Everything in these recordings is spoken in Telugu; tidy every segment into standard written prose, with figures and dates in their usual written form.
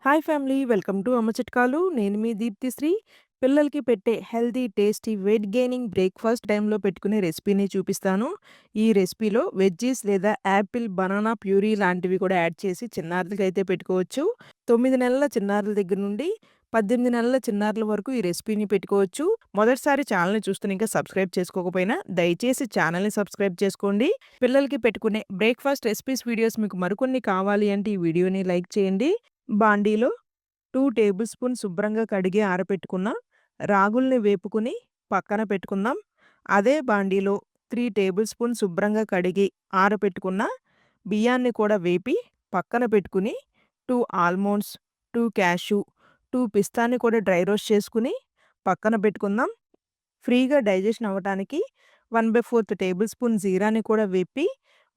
హాయ్ ఫ్యామిలీ వెల్కమ్ టు అమ్మ చిట్కాలు. నేను మీ దీప్తిశ్రీ. పిల్లలకి పెట్టే healthy, tasty, weight gaining breakfast టైంలో పెట్టుకునే రెసిపీని చూపిస్తాను. ఈ రెసిపీలో వెజ్జీస్ లేదా యాపిల్, బనానా ప్యూరీ లాంటివి కూడా యాడ్ చేసి చిన్నారులకైతే పెట్టుకోవచ్చు. 9 నెలల చిన్నారుల దగ్గర నుండి 18 నెలల చిన్నారుల వరకు ఈ రెసిపీని పెట్టుకోవచ్చు. మొదటిసారి ఛానల్‌ని చూస్తున్న ఇంకా సబ్స్క్రైబ్ చేసుకోకపోయినా దయచేసి ఛానల్‌ని సబ్స్క్రైబ్ చేసుకోండి. పిల్లలకి పెట్టుకునే బ్రేక్‌ఫాస్ట్ రెసిపీస్ వీడియోస్ మీకు మరికొన్ని కావాలి అంటే ఈ వీడియోని లైక్ చేయండి. బాండీలో 2 టేబుల్ స్పూన్ శుభ్రంగా కడిగి ఆరబెట్టుకున్న రాగుల్ని వేపుకుని పక్కన పెట్టుకుందాం. అదే బాండీలో 3 టేబుల్ స్పూన్ శుభ్రంగా కడిగి ఆరబెట్టుకున్న బియ్యాన్ని కూడా వేపి పక్కన పెట్టుకుని 2 ఆల్మండ్స్, 2 క్యాష్యూ, 2 పిస్తాని కూడా డ్రై రోస్ట్ చేసుకుని పక్కన పెట్టుకుందాం. ఫ్రీగా డైజెషన్ అవ్వటానికి 1/4 టేబుల్ స్పూన్ జీరాని కూడా వేపి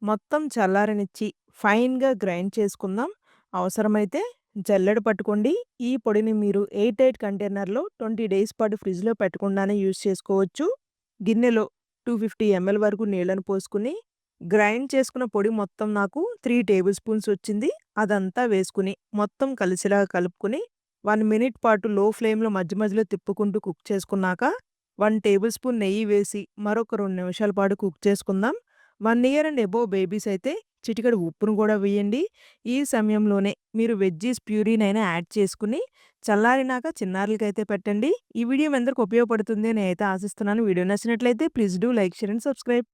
మొత్తం చల్లారనిచ్చి ఫైన్‌గా గ్రైండ్ చేసుకుందాం. అవసరమైతే జల్లెడ పట్టుకోండి. ఈ పొడిని మీరు ఎయిర్ టైట్ కంటైనర్‌లో 20 డేస్ పాటు ఫ్రిడ్జ్‌లో పెట్టకుండానే యూజ్ చేసుకోవచ్చు. గిన్నెలో 250 ఎంఎల్ వరకు నీళ్లను పోసుకుని గ్రైండ్ చేసుకున్న పొడి మొత్తం నాకు 3 టేబుల్ స్పూన్స్ వచ్చింది. అదంతా వేసుకుని మొత్తం కలిసేలాగా కలుపుకొని 1 మినిట్ పాటు లో ఫ్లేమ్‌లో మధ్య మధ్యలో తిప్పుకుంటూ కుక్ చేసుకున్నాక 1 టేబుల్ స్పూన్ నెయ్యి వేసి మరొక 2 నిమిషాల పాటు కుక్ చేసుకుందాం. 1 ఇయర్ అండ్ అబోవ్ బేబీస్ అయితే చిటికెడు ఉప్పును కూడా వేయండి. ఈ సమయంలోనే మీరు వెజ్జీస్ ప్యూరీనైనా యాడ్ చేసుకుని చల్లారినాక చిన్నారులకైతే పెట్టండి. ఈ వీడియో మీ అందరికి ఉపయోగపడుతుంది అని నేనైతే ఆశిస్తున్నాను. వీడియో నచ్చినట్లయితే please do like, share and subscribe.